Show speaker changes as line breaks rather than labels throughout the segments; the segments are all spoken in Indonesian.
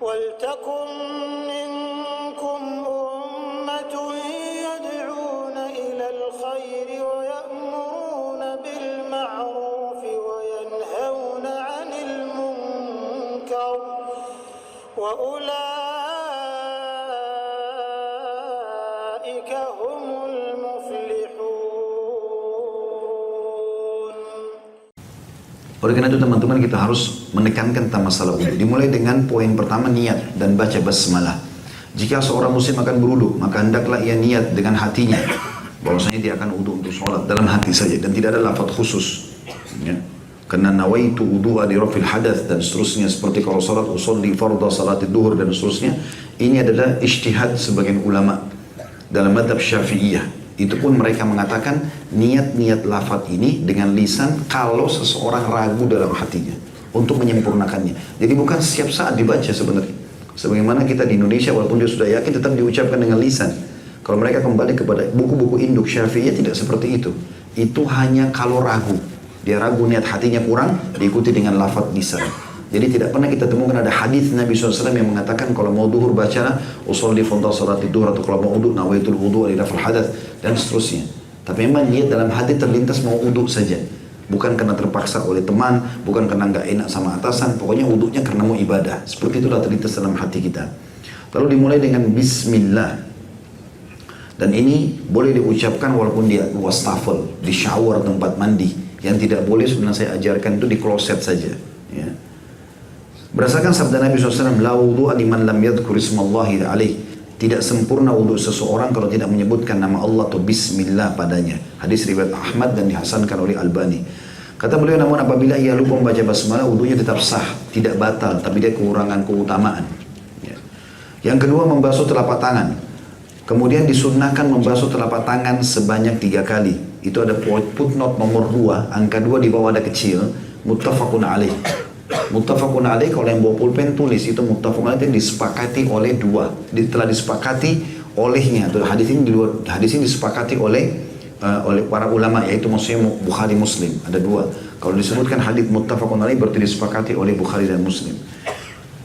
وَلْتَكُنْ مِنْكُمْ أُمَّةٌ يَدْعُونَ إِلَى الْخَيْرِ وَيَأْمُرُونَ بِالْمَعْرُوفِ وَيَنْهَوْنَ عَنِ الْمُنْكَرِ وَأُولَئِكَ هُمُ الْمُفْلِحُونَ.
Oleh karena itu teman-teman, kita harus menekankan tentang masalah wudhu. Dimulai dengan poin pertama, niat dan baca basmalah. Jika seorang muslim akan berwudhu, maka hendaklah ia niat dengan hatinya bahwasanya dia akan wudhu untuk sholat dalam hati saja dan tidak ada lafaz khusus. Ya. Karena nawaitu wudhu'a li rafil hadath dan seterusnya, seperti kalau sholat usolli fardha salati duhur dan seterusnya. Ini adalah ijtihad sebagian ulama dalam madhab Syafi'iyah. Itu pun mereka mengatakan niat-niat lafaz ini dengan lisan kalau seseorang ragu dalam hatinya untuk menyempurnakannya. Jadi bukan setiap saat dibaca sebenarnya. Sebagaimana kita di Indonesia walaupun dia sudah yakin tetap diucapkan dengan lisan. Kalau mereka kembali kepada buku-buku induk Syafi'iyah tidak seperti itu. Itu hanya kalau ragu. Dia ragu niat hatinya kurang, diikuti dengan lafaz lisan. Jadi tidak pernah kita temukan ada hadis Nabi SAW yang mengatakan kalau mau duhur bacalah usolli fardha salati duhur, atau kalau mau uduk nawaitul wudu' li raf'il hadath dan seterusnya. Tapi memang niat dalam hati terlintas mau uduk saja, bukan karena terpaksa oleh teman, bukan karena nggak enak sama atasan, pokoknya uduknya karena mau ibadah. Seperti itulah terlintas dalam hati kita. Lalu dimulai dengan Bismillah, dan ini boleh diucapkan walaupun di wastafel, di shower tempat mandi. Yang tidak boleh sebenarnya saya ajarkan itu di kloset saja. Ya. Berdasarkan sabda Nabi SAW, la wudu'a liman lam yadhkur ismallahi alaih. Tidak sempurna wudhu seseorang kalau tidak menyebutkan nama Allah atau bismillah padanya. Hadis riwayat Ahmad dan dihasankan oleh Albani. Kata beliau, namun apabila ia lupa membaca basmalah, wudhunya tetap sah, tidak batal, tapi dia kekurangan keutamaan. Ya. Yang kedua, membasuh telapak tangan. Kemudian disunnahkan membasuh telapak tangan sebanyak 3 kali. Itu ada footnote nomor 2, angka 2 di bawah ada kecil, muttafaqun alaih. Muttafaqun alaih, kalau yang bawa pulpen tulis itu muttafaqun alaih, disepakati oleh 2. Telah disepakati olehnya. Atau hadis ini disepakati oleh para ulama, yaitu maksudnya Bukhari Muslim. Ada 2. Kalau disebutkan hadis muttafaqun alaih berarti disepakati oleh Bukhari dan Muslim.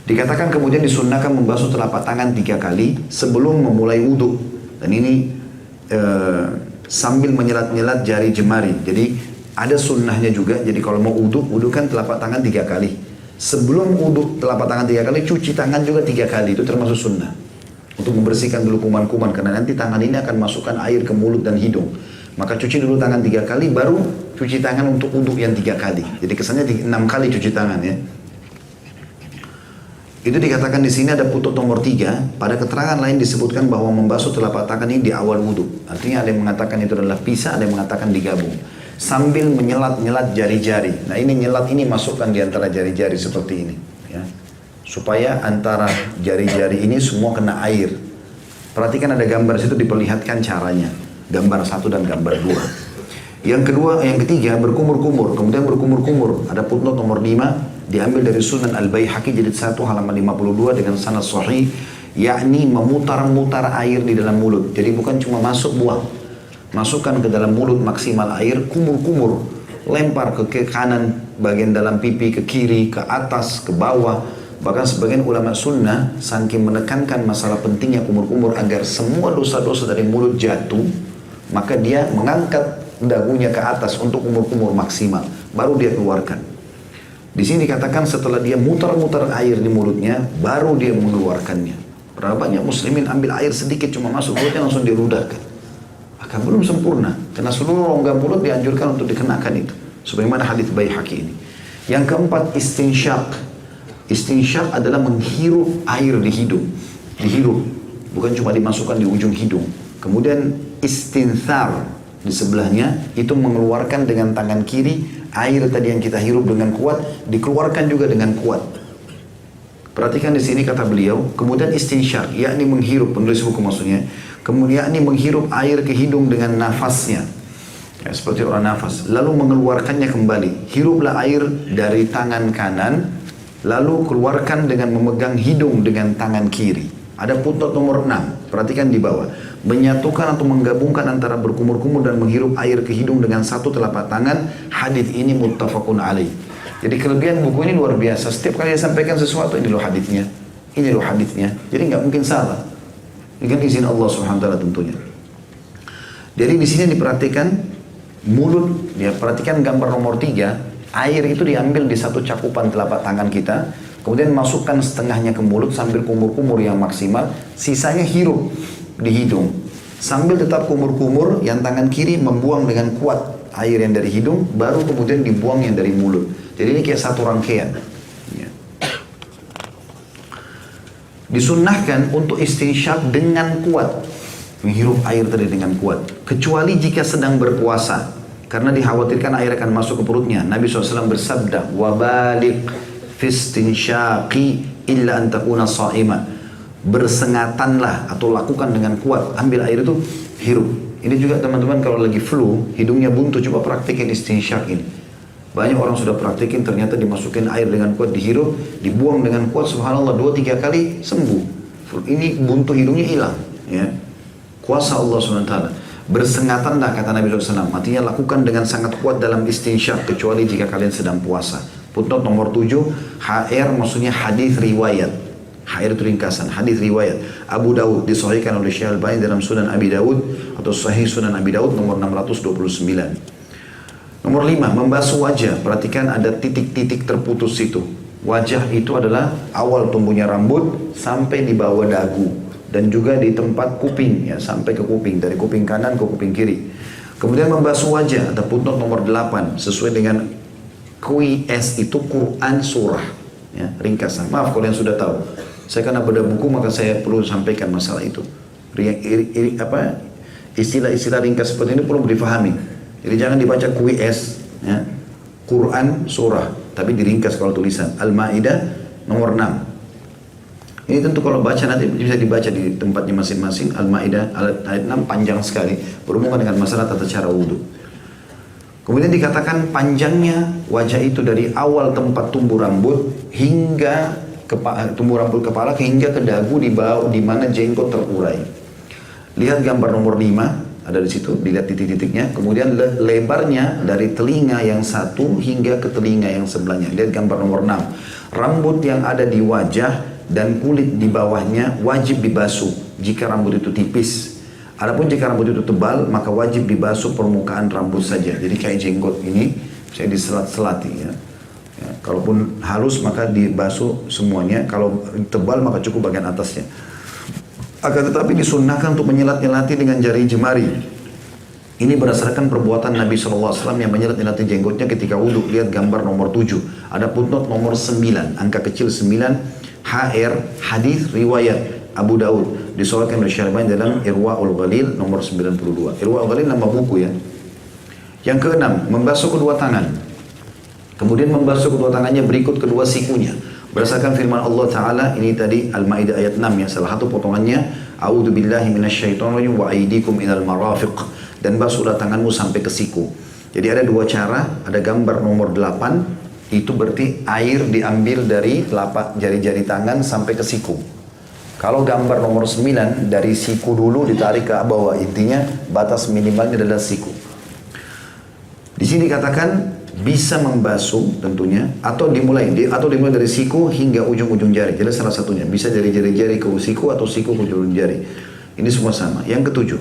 Dikatakan kemudian disunnahkan membasuh telapak tangan 3 kali sebelum memulai wudhu. Dan ini sambil menyelat-nyelat jari jemari. Jadi ada sunnahnya juga. Jadi kalau mau wudhu kan telapak tangan 3 kali. Sebelum wudhu telapak tangan 3 kali, cuci tangan juga 3 kali. Itu termasuk sunnah. Untuk membersihkan dulu kuman-kuman. Karena nanti tangan ini akan masukkan air ke mulut dan hidung. Maka cuci dulu tangan 3 kali, baru cuci tangan untuk wudhu yang 3 kali. Jadi kesannya 6 kali cuci tangan ya. Itu dikatakan di sini ada putut nomor 3. Pada keterangan lain disebutkan bahwa membasuh telapak tangan ini di awal wudhu. Artinya ada yang mengatakan itu adalah pisah, ada yang mengatakan digabung. Sambil menyelat-nyelat jari-jari. Nah ini nyelat ini masukkan di antara jari-jari seperti ini. Ya. Supaya antara jari-jari ini semua kena air. Perhatikan ada gambar situ diperlihatkan caranya. Gambar 1 dan gambar 2. Yang ketiga berkumur-kumur. Kemudian berkumur-kumur. Ada footnote nomor 5. Diambil dari Sunan Al-Baihaqi jilid 1 halaman 52 dengan sanad sahih, yakni memutar-mutar air di dalam mulut. Jadi bukan cuma masuk buang. Masukkan ke dalam mulut maksimal air, kumur-kumur, lempar ke kanan, bagian dalam pipi, ke kiri, ke atas, ke bawah. Bahkan sebagian ulama sunnah saking menekankan masalah pentingnya kumur-kumur agar semua dosa-dosa dari mulut jatuh, maka dia mengangkat dagunya ke atas untuk kumur-kumur maksimal, baru dia keluarkan. Di sini dikatakan setelah dia mutar-mutar air di mulutnya, baru dia mengeluarkannya. Berapa banyak muslimin ambil air sedikit cuma masuk mulutnya langsung diludahkan. Maka belum sempurna, karena seluruh rongga mulut dianjurkan untuk dikenakan itu. Sebagaimana hadis Baihaqi ini. Yang keempat, istinsyaq. Istinsyaq adalah menghirup air di hidung. Dihirup, bukan cuma dimasukkan di ujung hidung. Kemudian istinthar di sebelahnya, itu mengeluarkan dengan tangan kiri. Air tadi yang kita hirup dengan kuat, dikeluarkan juga dengan kuat. Perhatikan di sini kata beliau, kemudian istinsyaq, yakni menghirup, penulis buku maksudnya, kemudian yakni menghirup air ke hidung dengan nafasnya, ya, seperti orang nafas, lalu mengeluarkannya kembali. Hiruplah air dari tangan kanan, lalu keluarkan dengan memegang hidung dengan tangan kiri. Ada footnote nomor 6, perhatikan di bawah. Menyatukan atau menggabungkan antara berkumur-kumur dan menghirup air ke hidung dengan satu telapak tangan. Hadis ini muttafaqun alaih. Jadi kelebihan buku ini luar biasa. Setiap kali dia sampaikan sesuatu, ini loh hadisnya. Ini loh hadisnya. Jadi nggak mungkin salah. Dengan izin Allah Subhanahu wa taala tentunya. Jadi di sini diperhatikan mulut, ya perhatikan gambar nomor 3, air itu diambil di satu cakupan telapak tangan kita, kemudian masukkan setengahnya ke mulut sambil kumur-kumur yang maksimal, sisanya hirup di hidung. Sambil tetap kumur-kumur, yang tangan kiri membuang dengan kuat air yang dari hidung, baru kemudian dibuang yang dari mulut. Jadi ini kayak satu rangkaian. Ya. Disunnahkan untuk istinsyak dengan kuat, menghirup air tadi dengan kuat, kecuali jika sedang berpuasa, karena dikhawatirkan air akan masuk ke perutnya. Nabi SAW bersabda, wabalik fistinsyaqi illa antakuna sa'ima. Bersengatanlah atau lakukan dengan kuat, ambil air itu hirup. Ini juga teman-teman kalau lagi flu, hidungnya buntu, coba praktikin istinsyak ini. Banyak orang sudah praktikin, ternyata dimasukin air dengan kuat, dihirup, dibuang dengan kuat, subhanallah 2-3 kali sembuh. Ini buntu hidungnya hilang, ya. Kuasa Allah SWT. Bersengatanlah kata Nabi SAW, artinya lakukan dengan sangat kuat dalam istinsyak, kecuali jika kalian sedang puasa. Footnote nomor 7, HR maksudnya hadis riwayat. HR itu ringkasan, hadis riwayat Abu Daud, disahihkan oleh Syekh Al-Albani dalam Sunan Abi Daud atau Sahih Sunan Abi Daud nomor 629. Nomor 5, membasuh wajah. Perhatikan ada titik-titik terputus itu. Wajah itu adalah awal tumbuhnya rambut sampai di bawah dagu, dan juga di tempat kuping, ya, sampai ke kuping, dari kuping kanan ke kuping kiri. Kemudian membasuh wajah, ada footnote nomor 8, sesuai dengan QIS itu Quran surah, ya, ringkasan. Maaf kalau yang sudah tahu, saya karena beda buku maka saya perlu sampaikan masalah itu. Istilah-istilah ringkas seperti ini perlu difahami. Jadi jangan dibaca QIS, ya, Quran surah, tapi diringkas kalau tulisan. Al-Ma'idah nomor 6. Ini tentu kalau baca nanti bisa dibaca di tempatnya masing-masing. Al-Ma'idah ayat 6 panjang sekali, berhubungan dengan masalah tata cara wudhu. Kemudian dikatakan panjangnya wajah itu dari awal tempat tumbuh rambut hingga tumbuh rambut kepala hingga ke dagu di bawah di mana jenggot terurai. Lihat gambar nomor 5, ada di situ, dilihat titik-titiknya. Kemudian lebarnya dari telinga yang satu hingga ke telinga yang sebelahnya. Lihat gambar nomor 6. Rambut yang ada di wajah dan kulit di bawahnya wajib dibasuh jika rambut itu tipis. Adapun jika rambut itu tebal, maka wajib dibasuh permukaan rambut saja. Jadi kayak jenggot ini, saya diselat-selati, ya. Ya, kalaupun halus maka dibasuh semuanya. Kalau tebal maka cukup bagian atasnya. Akan tetapi disunnahkan untuk menyelat-nyelati dengan jari jemari. Ini berdasarkan perbuatan Nabi SAW yang menyelat-nyelati jenggotnya ketika wudhu. Lihat gambar nomor 7. Ada footnote nomor 9, angka kecil 9, HR, hadis riwayat Abu Daud. Disahihkan oleh Syekh Al-Albani dalam Irwaul Ghalil nomor 92. Irwaul Ghalil nama buku, ya. Yang keenam, membasuh kedua tangan. Kemudian membasuh kedua tangannya berikut kedua sikunya. Berdasarkan firman Allah Ta'ala, ini tadi Al-Ma'idah ayat 6, ya, salah satu potongannya, A'udhu billahi minasyaitonirrajim wa aidikum ilal marafiq, dan basuhlah tanganmu sampai ke siku. Jadi ada dua cara, ada gambar nomor 8, itu berarti air diambil dari telapak jari-jari tangan sampai ke siku. Kalau gambar nomor 9, dari siku dulu ditarik ke bawah, intinya batas minimalnya adalah siku. Di sini dikatakan bisa membasuh tentunya, atau dimulai dari siku hingga ujung-ujung jari. Jadi salah satunya bisa dari jari-jari ke siku atau siku ke ujung jari. Ini semua sama. Yang ketujuh,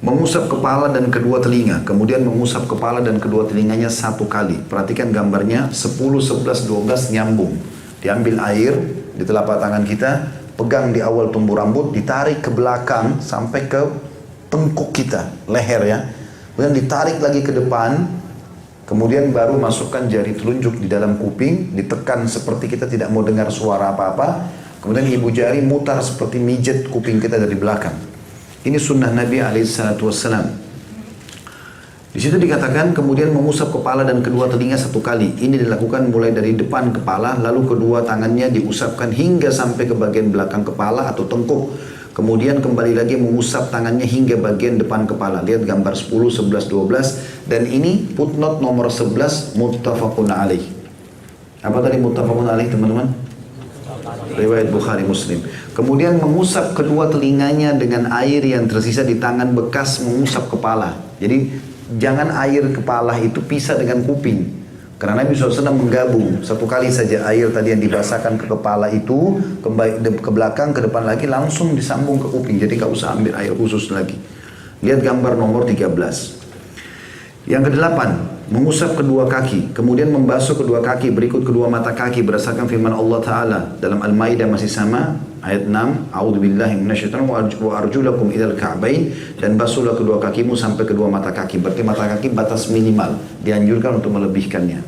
mengusap kepala dan kedua telinga, kemudian mengusap kepala dan kedua telinganya satu kali. Perhatikan gambarnya 10, 11, 12 nyambung. Diambil air di telapak tangan kita, pegang di awal tumbuh rambut, ditarik ke belakang sampai ke tengkuk kita, leher, ya. Kemudian ditarik lagi ke depan. Kemudian baru masukkan jari telunjuk di dalam kuping, ditekan seperti kita tidak mau dengar suara apa-apa. Kemudian ibu jari mutar seperti mijet kuping kita dari belakang. Ini sunnah Nabi SAW. Di situ dikatakan kemudian mengusap kepala dan kedua telinga satu kali. Ini dilakukan mulai dari depan kepala, lalu kedua tangannya diusapkan hingga sampai ke bagian belakang kepala atau tengkuk. Kemudian kembali lagi mengusap tangannya hingga bagian depan kepala. Lihat gambar 10, 11, 12. Dan ini footnote nomor 11 muttafaqun alaih. Apa tadi muttafaqun alaih, teman-teman? Riwayat Bukhari Muslim. Kemudian mengusap kedua telinganya dengan air yang tersisa di tangan bekas mengusap kepala. Jadi jangan air kepala itu pisah dengan kuping. Karena Nabi SAW menggabung satu kali saja air tadi yang dibasahkan ke kepala itu, ke belakang, ke depan lagi, langsung disambung ke kuping. Jadi nggak usah ambil air khusus lagi. Lihat gambar nomor 13. Yang kedelapan, mengusap kedua kaki, kemudian membasuh kedua kaki berikut kedua mata kaki berdasarkan firman Allah Ta'ala dalam Al-Maidah masih sama, ayat 6, A'udzubillahi minasyaitonir wa arjulakum ilal ka'bain, dan basuhlah kedua kakimu sampai kedua mata kaki. Berarti mata kaki batas minimal, dianjurkan untuk melebihkannya.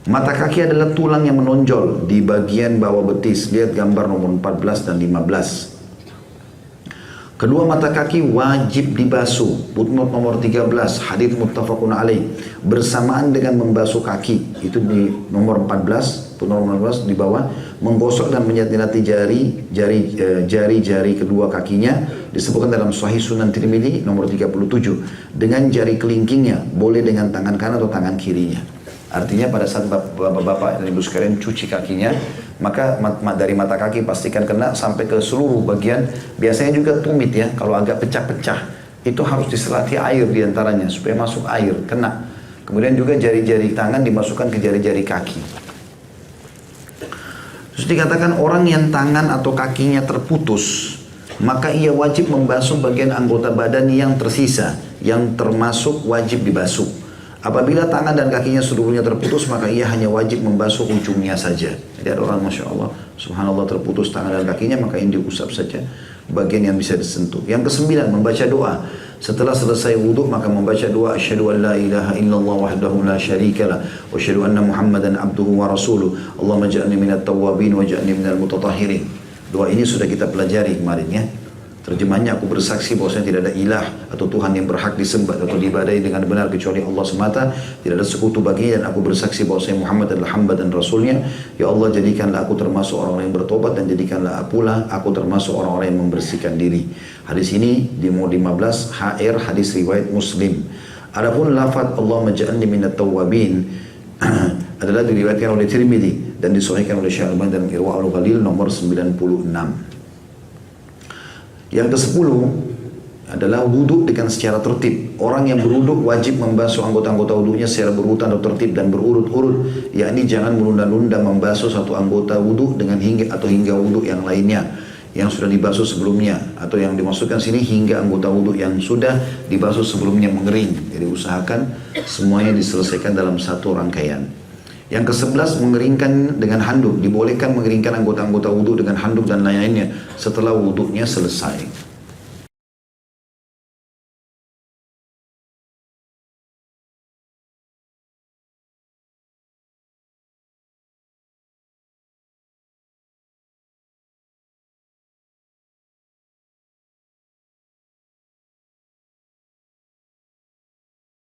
Mata kaki adalah tulang yang menonjol di bagian bawah betis. Lihat gambar nomor 14 dan 15. Kedua mata kaki wajib dibasuh. Footnote nomor 13, hadits muttafaqun alaih. Bersamaan dengan membasuh kaki, itu di nomor 14, footnote nomor 14 di bawah, menggosok dan menyati-nyati jari-jari kedua kakinya disebutkan dalam Sahih Sunan Tirmidzi nomor 37 dengan jari kelingkingnya, boleh dengan tangan kanan atau tangan kirinya. Artinya pada saat bapak-bapak dan ibu sekalian cuci kakinya, maka dari mata kaki pastikan kena sampai ke seluruh bagian. Biasanya juga tumit ya, kalau agak pecah-pecah itu harus diselati air diantaranya supaya masuk air, kena. Kemudian juga jari-jari tangan dimasukkan ke jari-jari kaki. Terus dikatakan orang yang tangan atau kakinya terputus, maka ia wajib membasuh bagian anggota badan yang tersisa, yang termasuk wajib dibasuh. Apabila tangan dan kakinya seluruhnya terputus, maka ia hanya wajib membasuh ujungnya saja. Jadi ada orang Masya Allah, Subhanallah terputus tangan dan kakinya, maka ini diusap saja bagian yang bisa disentuh. Yang kesembilan, membaca doa. Setelah selesai wudhu, maka membaca doa, Asyhadu an la ilaha illallah wahdahu la syarikalah, wa asyhadu anna Muhammadan abduhu wa rasuluh, Allahumma ja'alni minat tawwabin wa ja'alni minal mutatahhirin. Doa ini sudah kita pelajari kemarin ya. Terjemahnya, aku bersaksi bahwasanya tidak ada ilah atau Tuhan yang berhak disembah atau diibadahi dengan benar kecuali Allah semata, tidak ada sekutu baginya, dan aku bersaksi bahwasanya Muhammad adalah hamba dan rasulnya. Ya Allah, jadikanlah aku termasuk orang-orang yang bertobat, dan jadikanlah pula aku termasuk orang-orang yang membersihkan diri. Hadis ini di nomor 15 HR, hadis riwayat Muslim. Adapun lafaz Allahumma ja'alni minat tawwabin adalah diriwayatkan oleh Tirmidzi dan disahihkan oleh Syekh Al-Albani dalam Irwaul Ghalil nomor 96. Yang ke-10 adalah wudhu dengan secara tertib. Orang yang berwudhu wajib membasuh anggota-anggota wudhunya secara berurutan atau tertib dan berurut-urut, yakni jangan menunda-nunda membasuh satu anggota wudhu dengan hingga wudhu yang lainnya yang sudah dibasuh sebelumnya, atau yang dimasukkan sini hingga anggota wudhu yang sudah dibasuh sebelumnya mengering. Jadi usahakan semuanya diselesaikan dalam satu rangkaian. Yang ke-11, mengeringkan dengan handuk. Dibolehkan mengeringkan anggota-anggota wudhu dengan handuk dan lain-lainnya setelah wudhunya selesai.